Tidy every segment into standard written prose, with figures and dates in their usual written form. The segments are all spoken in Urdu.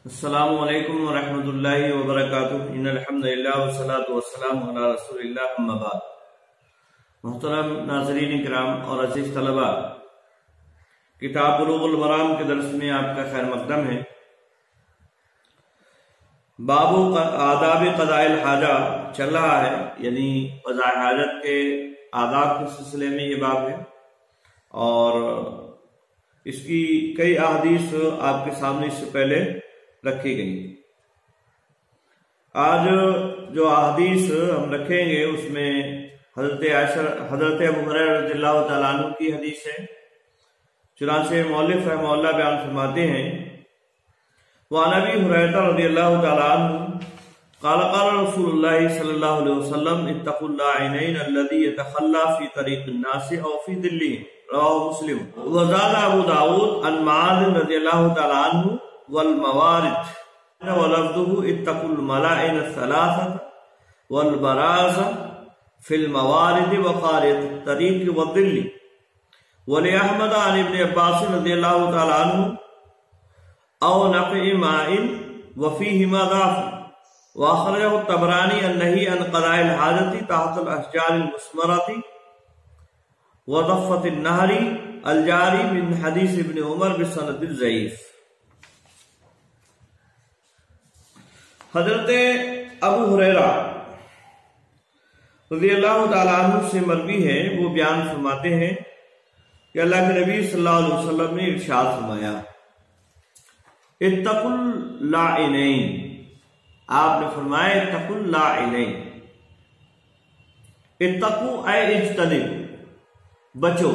السلام علیکم ورحمۃ اللہ وبرکاتہ ان الحمدللہ والصلاۃ والسلام علی رسول اللہ اما بعد۔ محترم ناظرین کرام اور عزیز طلبہ، کتاب بلوغ المرام کے درس میں آپ کا خیر مقدم ہے۔ باب آداب قضاء الحاجہ چل رہا ہے، یعنی قضاء حاجت کے آداب کے سلسلے میں یہ باب ہے، اور اس کی کئی احادیث آپ کے سامنے اس سے پہلے رکھی گئی۔ آج جو احادیث ہم رکھیں گے اس میں حضرت ابو ہریرہ رضی اللہ تعالیٰ عنہ کی حدیث ہے۔ چنانچہ مؤلف رحمہ اللہ بیان فرماتے ہیں، وعن ابی ہریرہ رضی اللہ تعالیٰ عنہ قال قال رسول اللہ صلی اللہ علیہ وسلم اتقوا اللاعنین الذی یتخلی فی طریق الناس او فی ظلهم، رواہ مسلم۔ وزاد ابو داود عن معاذ رضی اللہ تعالیٰ عنہ والموارد ولفظه اتقوا الملائن الثلاثة والبراز في الموارد وقارئ الطريق والظل، ولأحمد عن ابن عباس رضي الله تعالى عنه أو نقع ماء وفيهما ضعف، وأخرجه الطبراني النهي عن قضاء الحاجة تحت الأشجار المثمرة وضفة النهر الجاري من حديث ابن عمر بسند ضعيف۔ حضرت ابو ہریرہ رضی اللہ تعالیٰ عنہ سے مروی ہے، وہ بیان فرماتے ہیں کہ اللہ کے نبی صلی اللہ علیہ وسلم نے ارشاد فرمایا، اتقوا اللاعنین، آپ نے فرمایا اتقوا اللاعنین، اتقوا اے اجتنبوا، بچو،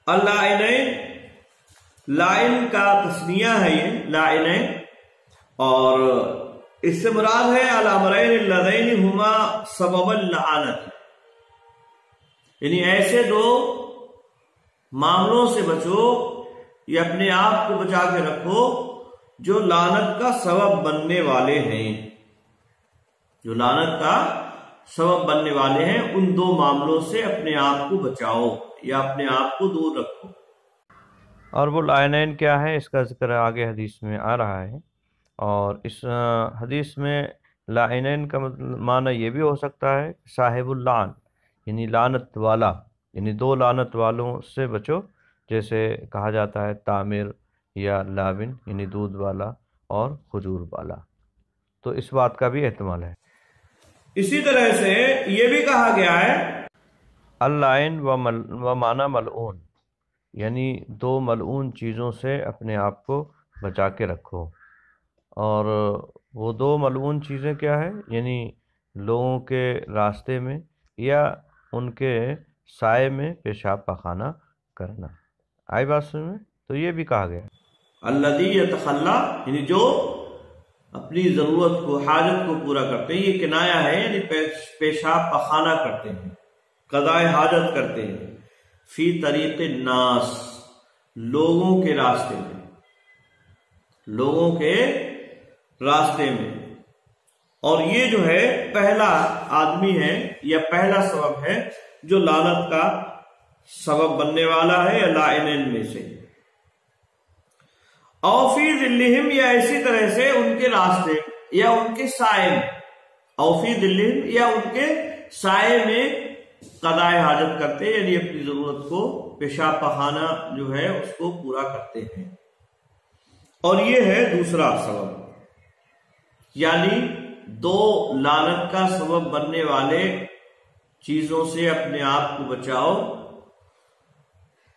اللاعنین، لائن کا تسنیہ ہے یہ لاعنین، اور اس سے مراد ہے الامرین اللذین ہما سبب اللعنت، یعنی ایسے دو معاملوں سے بچو یا اپنے آپ کو بچا کے رکھو جو لعنت کا سبب بننے والے ہیں، جو لعنت کا سبب بننے والے ہیں، ان دو معاملوں سے اپنے آپ کو بچاؤ یا اپنے آپ کو دور رکھو۔ اور وہ لعنین کیا ہے، اس کا ذکر آگے حدیث میں آ رہا ہے، اور اس حدیث میں لعنین کا معنی یہ بھی ہو سکتا ہے صاحب اللعن، یعنی لعنت والا، یعنی دو لعنت والوں سے بچو، جیسے کہا جاتا ہے تامر یا لاون، یعنی دودھ والا اور کھجور والا، تو اس بات کا بھی احتمال ہے۔ اسی طرح سے یہ بھی کہا گیا ہے اللعن و معنی ملعون، یعنی دو ملعون چیزوں سے اپنے آپ کو بچا کے رکھو، اور وہ دو ملعون چیزیں کیا ہے، یعنی لوگوں کے راستے میں یا ان کے سائے میں پیشاب پخانہ کرنا۔ آئی بات سمجھ میں؟ تو یہ بھی کہا گیا الذی یتخلی، یعنی جو اپنی ضرورت کو، حاجت کو پورا کرتے ہیں، یہ کنایا ہے، یعنی پیشاب پخانہ کرتے ہیں، قضاء حاجت کرتے ہیں، فی طریق الناس، لوگوں کے راستے میں، لوگوں کے راستے میں۔ اور یہ جو ہے پہلا آدمی ہے یا پہلا سبب ہے جو لعنت کا سبب بننے والا ہے لاعنین میں سے۔ او فی ظلہم، یا اسی طرح سے ان کے راستے یا ان کے سائے میں، او فی ظلہم، یا ان کے سائے میں قضاء حاجت کرتے ہیں، یعنی اپنی ضرورت کو، پیشاب پخانہ جو ہے اس کو پورا کرتے ہیں۔ اور یہ ہے دوسرا سبب، یعنی دو لعنت کا سبب بننے والے چیزوں سے اپنے آپ کو بچاؤ،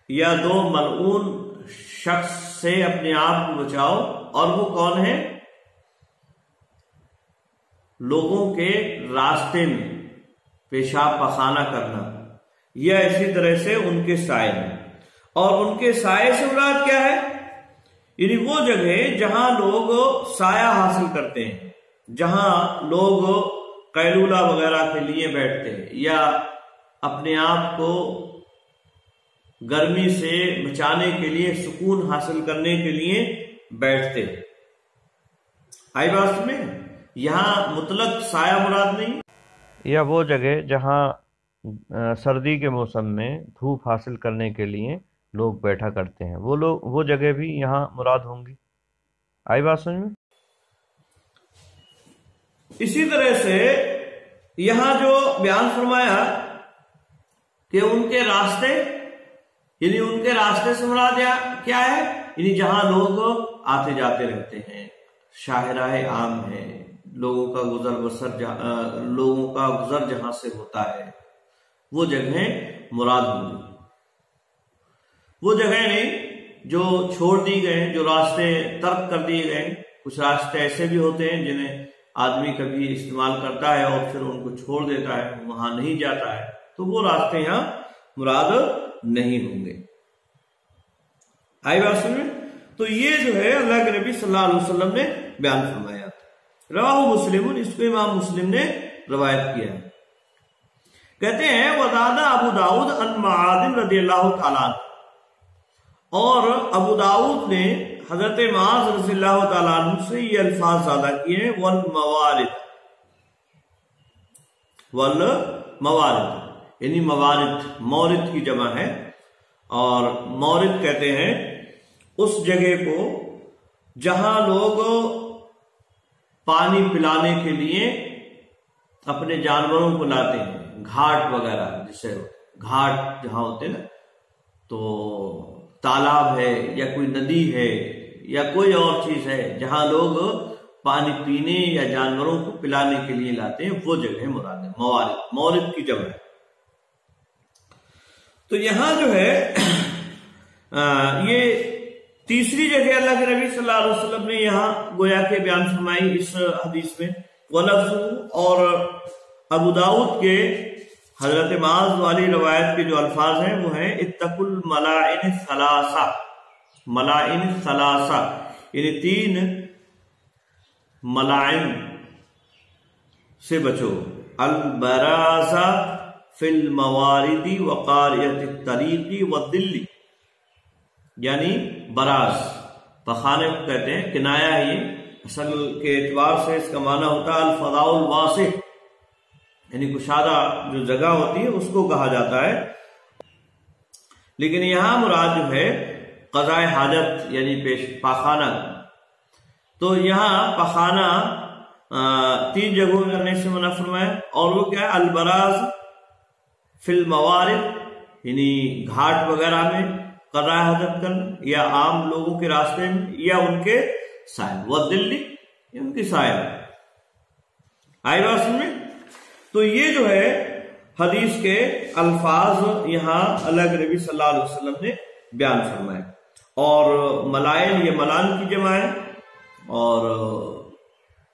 یا دو ملعون شخص سے اپنے آپ کو بچاؤ، اور وہ کون ہے؟ لوگوں کے راستے میں پیشاب پخانہ کرنا، یا اسی طرح سے ان کے سائے میں۔ اور ان کے سائے سے مراد کیا ہے؟ یعنی وہ جگہ جہاں لوگ سایہ حاصل کرتے ہیں، جہاں لوگ قیلولہ وغیرہ کے لیے بیٹھتے ہیں، یا اپنے آپ کو گرمی سے بچانے کے لیے، سکون حاصل کرنے کے لیے بیٹھتے ہیں۔ آئی بات میں یہاں مطلق سایہ مراد نہیں، یا وہ جگہ جہاں سردی کے موسم میں دھوپ حاصل کرنے کے لیے لوگ بیٹھا کرتے ہیں، وہ جگہ بھی یہاں مراد ہوں گی۔ آئی بات سمجھ میں؟ اسی طرح سے یہاں جو بیان فرمایا کہ ان کے راستے، یعنی ان کے راستے سے مراد کیا ہے؟ یعنی جہاں لوگ آتے جاتے رہتے ہیں، شاہراہ عام ہے، لوگوں کا گزر جہاں سے ہوتا ہے، وہ جگہیں مراد ہوں گی۔ وہ جگہ نہیں جو چھوڑ دی گئے، جو راستے ترک کر دیے گئے۔ کچھ راستے ایسے بھی ہوتے ہیں جنہیں آدمی کبھی استعمال کرتا ہے اور پھر ان کو چھوڑ دیتا ہے، وہاں نہیں جاتا ہے، تو وہ راستے یہاں مراد نہیں ہوں گے۔ آئی بات سمجھ میں؟ تو یہ جو ہے اللہ کے نبی صلی اللہ علیہ وسلم نے بیان فرمایا۔ رواہ مسلم، اس کو امام مسلم نے روایت کیا ہے۔ کہتے ہیں وزاد ابو داؤد عن معاذ رضی اللہ تعالیٰ عنہ، اور ابو داؤد نے حضرت معاذ رضی اللہ تعالیٰ عنہ سے یہ الفاظ زیادہ کیے ہیں، والموارد یعنی موارد، مورد کی جمع ہے، اور مورد کہتے ہیں اس جگہ کو جہاں لوگ پانی پلانے کے لیے اپنے جانوروں کو لاتے ہیں، گھاٹ وغیرہ، جسے گھاٹ جہاں ہوتے ہیں نا، تو تالاب ہے یا کوئی ندی ہے یا کوئی اور چیز ہے جہاں لوگ پانی پینے یا جانوروں کو پلانے کے لیے لاتے ہیں، وہ جگہ مراد ہے موارد، مورد کی جمع ہے۔ تو یہاں جو ہے یہ تیسری جگہ اللہ کے نبی صلی اللہ علیہ وسلم نے یہاں گویا کے بیان فرمائی اس حدیث میں، ولفظ، اور ابو داؤد کے حضرت معاذ والی روایت کے جو الفاظ ہیں وہ ہیں اتقوا الملائن الثلاثہ، ملائن الثلاثہ یعنی 3 ملائن سے بچو، البرازہ فی الموارد وقاریۃ الطریق والدل، یعنی براز پخانے کو کہتے ہیں، کنایا ہے یہ، اصل کے اعتبار سے اس کا معنی ہوتا ہے الفضاء الواسع، یعنی کشادہ جو جگہ ہوتی ہے اس کو کہا جاتا ہے، لیکن یہاں مراد جو ہے قضاء حاجت یعنی پاخانہ۔ تو یہاں پاخانہ 3 جگہوں میں کرنے سے منع فرمایا، اور وہ کیا ہے؟ البراز فی الموارد یعنی گھاٹ وغیرہ میں قضاء حاجت کرنا، یا عام لوگوں کے راستے میں، یا ان کے سائل، والدل ان کی سائل۔ آئی بات سمجھ میں؟ تو یہ جو ہے حدیث کے الفاظ یہاں اللہ کے نبی صلی اللہ علیہ وسلم نے بیان فرمائے، اور ملائن یہ ملان کی جمع ہے، اور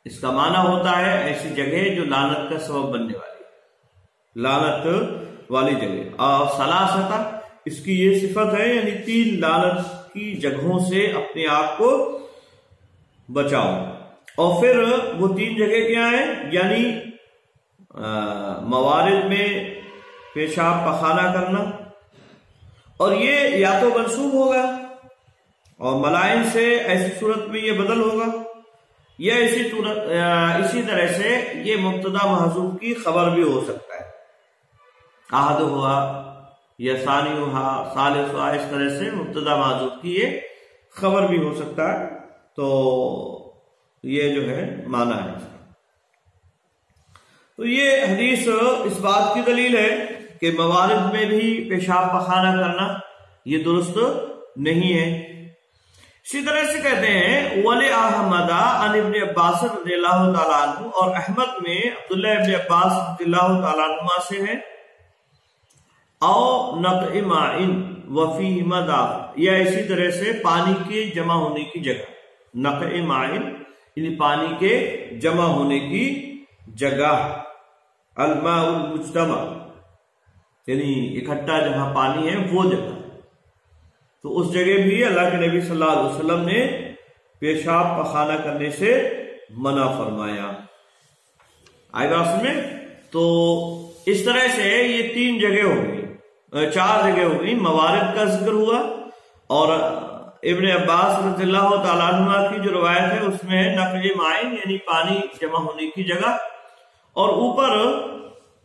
اس کا معنی ہوتا ہے ایسی جگہ جو لعنت کا سبب بننے والی، لعنت والی جگہ، اور ثلاثہ اس کی یہ صفت ہے، یعنی 3 لعنت کی جگہوں سے اپنے آپ کو بچاؤ۔ اور پھر وہ 3 جگہ کیا ہیں؟ یعنی موارد میں پیشاب پخانہ کرنا، اور یہ یا تو منسوب ہوگا، اور ملائن سے ایسی صورت میں یہ بدل ہوگا، یا اسی طرح سے یہ مبتدا محذوف کی خبر بھی ہو سکتا ہے، احد ہوا یا ثانی ہوا، ثالث ہوا، اس طرح سے مبتدا محذوف کی یہ خبر بھی ہو سکتا ہے۔ تو یہ جو ہے معنی ہے۔ تو یہ حدیث اس بات کی دلیل ہے کہ موارد میں بھی پیشاب پخانہ کرنا یہ درست نہیں ہے۔ اسی طرح سے کہتے ہیں ولی احمد عن ابن عباس رضی اللہ تعالیٰ عنہ، اور احمد میں عبداللہ ابن عباس رضی اللہ تعالیٰ عنہ سے ہے، او نقع ماء وفی مدع، یا اسی طرح سے پانی کے جمع ہونے کی جگہ، نقع ماء یعنی پانی کے جمع ہونے کی جگہ، الماء المجتمع یعنی اکٹھا جہاں پانی ہے وہ جگہ، تو اس جگہ بھی اللہ کے نبی صلی اللہ علیہ وسلم نے پیشاب پخانہ کرنے سے منع فرمایا۔ آئی بات میں؟ تو اس طرح سے یہ 3 جگہ ہو گئی، 4 جگہ ہو گئی، موارد کا ذکر ہوا، اور ابن عباس رضی اللہ تعالیٰ عنہ کی جو روایت ہے اس میں نقع مائن یعنی پانی جمع ہونے کی جگہ، اور اوپر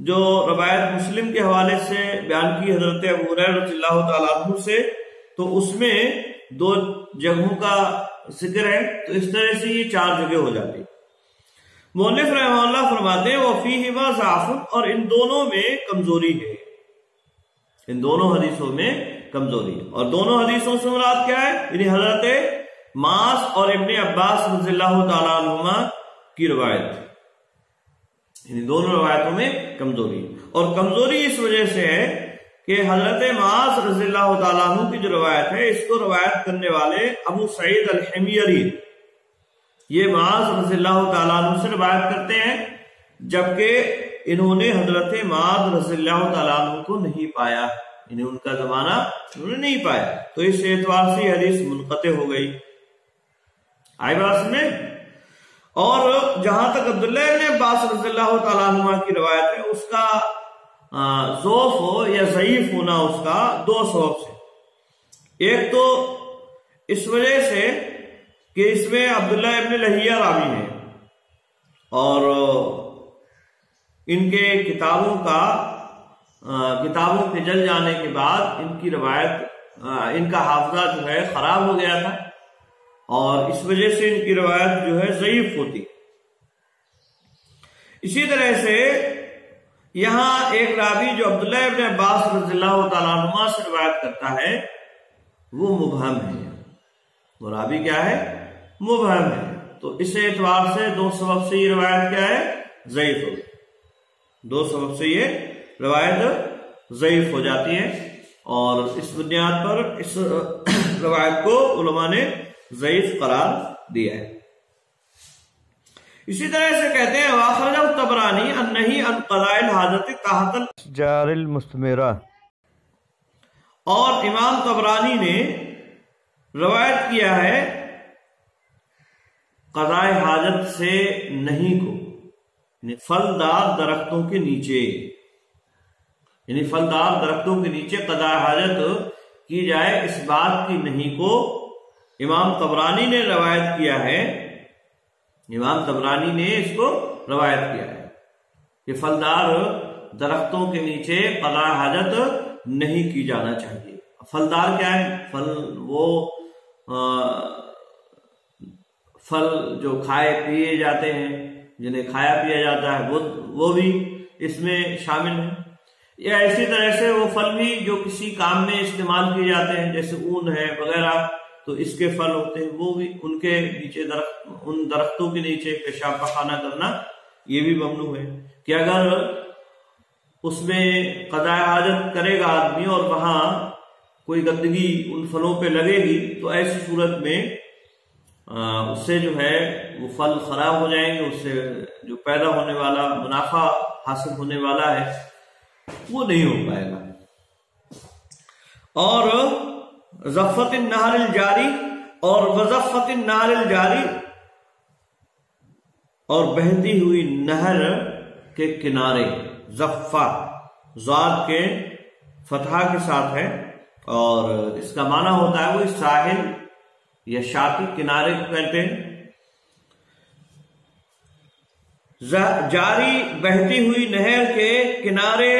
جو روایت مسلم کے حوالے سے بیان کی حضرت ابو ہریرہ رضی اللہ تعالیٰ عنہ سے تو اس میں 2 جگہوں کا ذکر ہے، تو اس طرح سے یہ 4 جگہ ہو جاتی۔ مؤلف رحمہ اللہ فرماتے ہیں وَفِيهِمَا ضَعْفٌ، اور ان دونوں میں کمزوری ہے، ان دونوں حدیثوں میں کمزوری ہے۔ اور دونوں حدیثوں سے مراد کیا ہے؟ یعنی حضرت معاذ اور ابن عباس رضی اللہ تعالیٰ عنہما کی روایت، یعنی دونوں روایتوں میں کمزوری، اور کمزوری اس وجہ سے ہے کہ حضرت معاذ رضی اللہ تعالیٰ عنہ کی جو روایت ہے، اس کو روایت کرنے والے ابو سعید الحمیری، یہ معاذ رضی اللہ تعالیٰ عنہ سے روایت کرتے ہیں، جبکہ انہوں نے حضرت معاذ رضی اللہ تعالیٰ عنہ کو نہیں پایا، یعنی ان کا زمانہ انہوں نے نہیں پایا، تو اس اعتبار سے یہ حدیث منقطع ہو گئی۔ آئی بات میں؟ اور جہاں تک عبداللہ ابن عباس رضی اللہ تعالیٰ عنہ کی روایت ہے، اس کا ضعف ہو یا ضعیف ہونا اس کا 2 سبب سے۔ ایک تو اس وجہ سے کہ اس میں عبداللہ ابن لہیہ راوی ہیں، اور ان کے کتابوں کے جل جانے کے بعد ان کی روایت، ان کا حافظہ جو ہے خراب ہو گیا تھا، اور اس وجہ سے ان کی روایت جو ہے ضعیف ہوتی۔ اسی طرح سے یہاں ایک راوی جو عبداللہ ابن عباس رضی اللہ تعالیٰ عنہ سے روایت کرتا ہے وہ مبہم ہے، وہ راوی کیا ہے؟ مبہم ہے، تو اس اعتبار سے 2 سبب سے یہ روایت کیا ہے؟ ضعیف ہو گئی، 2 سبب سے یہ روایت ضعیف ہو جاتی ہے، اور اس بنیاد پر اس روایت کو علماء نے ضعیف قرار دیا ہے۔ اسی طرح سے کہتے ہیں واخرجہ الطبرانی النہی عن قضاء الحاجت تحت الاشجار المستمرہ، اور امام طبرانی نے روایت کیا ہے قضاء حاجت سے نہیں کو، یعنی پھلدار درختوں کے نیچے، یعنی پھلدار درختوں کے نیچے قضاء حاجت کی جائے، اس بات کی نہیں کو امام طبرانی نے روایت کیا ہے، امام طبرانی نے اس کو روایت کیا ہے کہ پھلدار درختوں کے نیچے قضاء حاجت نہیں کی جانا چاہیے۔ پھلدار کیا ہے؟ پھل وہ پھل جو کھائے پیے جاتے ہیں، جنہیں کھایا پیا جاتا ہے، وہ بھی اس میں شامل ہے، یا اسی طرح سے وہ پھل بھی جو کسی کام میں استعمال کیے جاتے ہیں، جیسے اون ہے وغیرہ، تو اس کے پھل ہوتے ہیں، وہ بھی ان کے نیچے ان درختوں کے نیچے پیشاب پخانہ کرنا یہ بھی ممنوع ہے، کہ اگر اس میں قضاء حاجت کرے گا آدمی اور وہاں کوئی گندگی ان پھلوں پہ لگے گی، تو ایسی صورت میں اس سے جو ہے وہ پھل خراب ہو جائیں گے، اس سے جو پیدا ہونے والا منافع حاصل ہونے والا ہے وہ نہیں ہو پائے گا۔ اور زفت النہر الجاری، اور وزفت النہر الجاری، اور بہتی ہوئی نہر کے کنارے، زفہ ضاد کے فتحہ کے ساتھ ہے، اور اس کا معنی ہوتا ہے وہ ساحل یا شاطئ، کنارے کو کہتے ہیں۔ جاری بہتی ہوئی نہر کے کنارے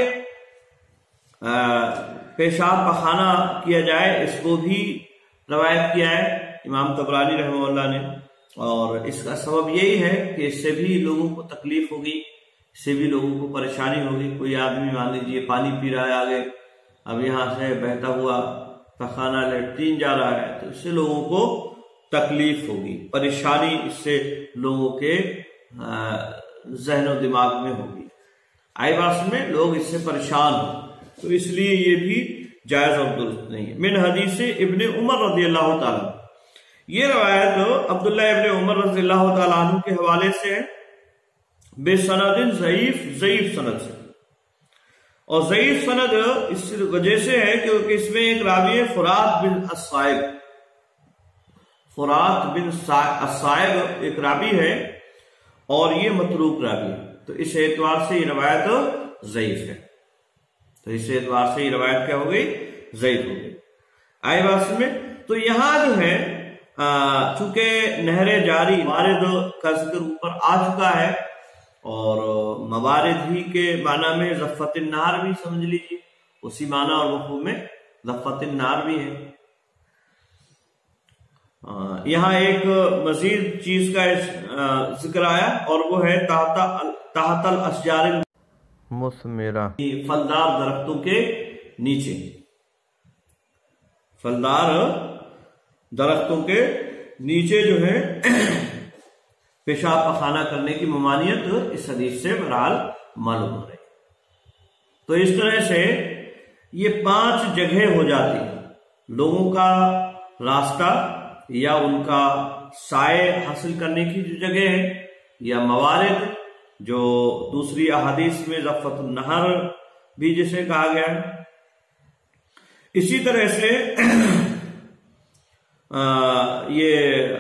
پیشاب پخانہ کیا جائے، اس کو بھی روایت کیا ہے امام طبرانی رحمہ اللہ نے، اور اس کا سبب یہی ہے کہ اس سے بھی لوگوں کو تکلیف ہوگی، اس سے بھی لوگوں کو پریشانی ہوگی۔ کوئی آدمی مان لیجیے پانی پی رہا ہے آگے، اب یہاں سے بہتا ہوا پخانہ لیٹرین جا رہا ہے، تو اس سے لوگوں کو تکلیف ہوگی، پریشانی اس سے لوگوں کے ذہن و دماغ میں ہوگی، آئی بات میں لوگ اس سے پریشان ہوں، تو اس لیے یہ بھی جائز اور درست نہیں ہے۔ من حدیث ابن عمر رضی اللہ تعالیٰ، یہ روایت عبداللہ ابن عمر رضی اللہ تعالیٰ عنہ کے حوالے سے ہے، بے سند ضعیف سند سے، اور ضعیف سند اس وجہ سے ہے کیونکہ اس میں ایک راوی ہے فرات بن الصائب، فرات بن الصائب ایک راوی ہے، اور یہ متروک راوی ہے، تو اس اعتبار سے یہ روایت ضعیف ہے، تو اس اعتبار سے یہ روایت کیا ہو گئی؟ ضعیف ہو گئی، آئی بات میں۔ تو یہاں جو ہے چونکہ نہر جاری موارد کا ذکر اوپر آ چکا ہے، اور موارد ہی کے معنی میں زفت النہر بھی سمجھ لیجیے، اسی معنی اور مفہوم میں زفت النہر بھی ہے، یہاں ایک مزید چیز کا ذکر آیا اور وہ ہے تحت الاشجار مثمرہ، پھلدار درختوں کے نیچے، پھلدار درختوں کے نیچے جو ہے پیشاب پخانہ کرنے کی ممانعت اس حدیث سے بہرحال معلوم ہو رہی ہے۔ تو اس طرح سے یہ 5 جگہ ہو جاتی ہیں، لوگوں کا راستہ یا ان کا سائے حاصل کرنے کی جو جگہ ہے، یا موارد جو دوسری احادیث میں ضفت النہر بھی جسے کہا گیا ہے۔ اسی طرح سے یہ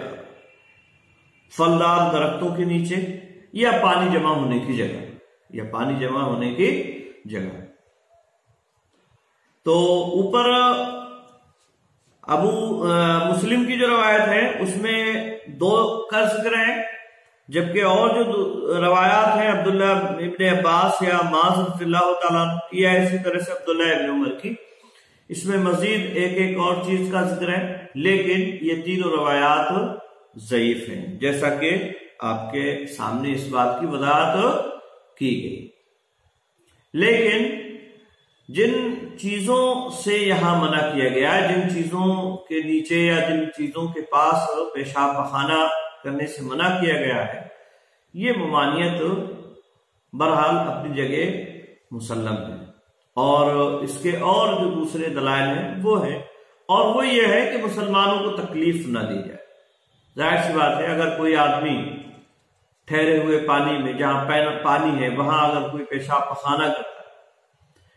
پھلدار درختوں کے نیچے یا پانی جمع ہونے کی جگہ، یا پانی جمع ہونے کی جگہ۔ تو اوپر ابو مسلم کی جو روایت ہے اس میں 2 کا ذکر ہے، جبکہ اور جو روایات ہیں عبداللہ ابن عباس یا معاذ رضی اللہ تعالیٰ کی، یا اسی طرح سے عبداللہ ابن عمر کی، اس میں مزید ایک اور چیز کا ذکر ہے، لیکن یہ تینوں روایات ضعیف ہیں، جیسا کہ آپ کے سامنے اس بات کی وضاحت کی گئی۔ لیکن جن چیزوں سے یہاں منع کیا گیا ہے، جن چیزوں کے نیچے یا جن چیزوں کے پاس پیشاب پخانہ کرنے سے منع کیا گیا ہے، یہ ممانعت بہرحال اپنی جگہ مسلم ہے، اور اس کے اور جو دوسرے دلائل ہیں وہ ہیں، اور وہ یہ ہے کہ مسلمانوں کو تکلیف نہ دی جائے۔ ظاہر سی بات ہے، اگر کوئی آدمی ٹھہرے ہوئے پانی میں، جہاں پانی ہے وہاں اگر کوئی پیشاب پخانہ کرتا ہے،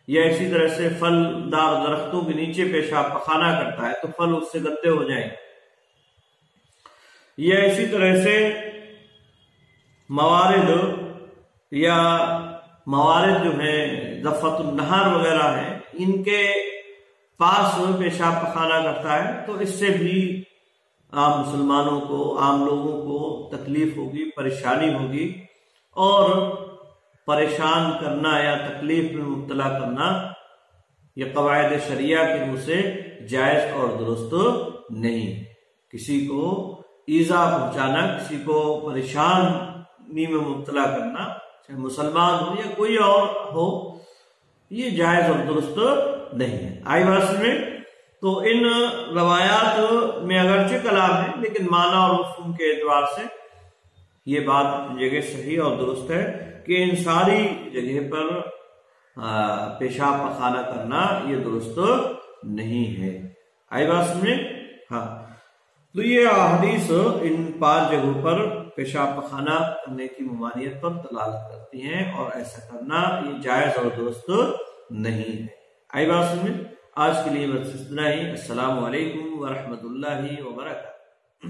یا اسی طرح سے پھلدار درختوں کے نیچے پیشاب پخانہ کرتا ہے، تو پھل اس سے گندے ہو جائیں گے، یا اسی طرح سے موارد جو ہیں ضفت النہر وغیرہ ہیں، ان کے پاس پیشاب پخانہ کرتا ہے، تو اس سے بھی عام مسلمانوں کو، عام لوگوں کو تکلیف ہوگی، پریشانی ہوگی، اور پریشان کرنا یا تکلیف میں مبتلا کرنا یہ قواعد شریعہ کی روح سے جائز اور درست نہیں ہے۔ کسی کو ایذا پہنچانا، کسی کو پریشانی میں مبتلا کرنا، چاہے مسلمان ہو یا کوئی اور ہو، یہ جائز اور درست نہیں ہے۔ آئی بات میں تو ان روایات میں اگرچہ کلام ہے، لیکن معنی اور مفہوم کے اعتبار سے یہ بات جگہ صحیح اور درست ہے کہ ان ساری جگہ پر پیشاب پخانہ کرنا یہ درست نہیں ہے۔ آئی بات میں؟ ہاں، تو یہ احادیث ان 5 جگہوں پر پیشاب پخانہ کرنے کی ممانعت پر دلالت کرتی ہیں، اور ایسا کرنا یہ جائز اور درست نہیں ہے۔ آئی بات میں؟ آج کے لیے بس اتنا ہی۔ السلام علیکم ورحمۃ اللہ وبرکاتہ۔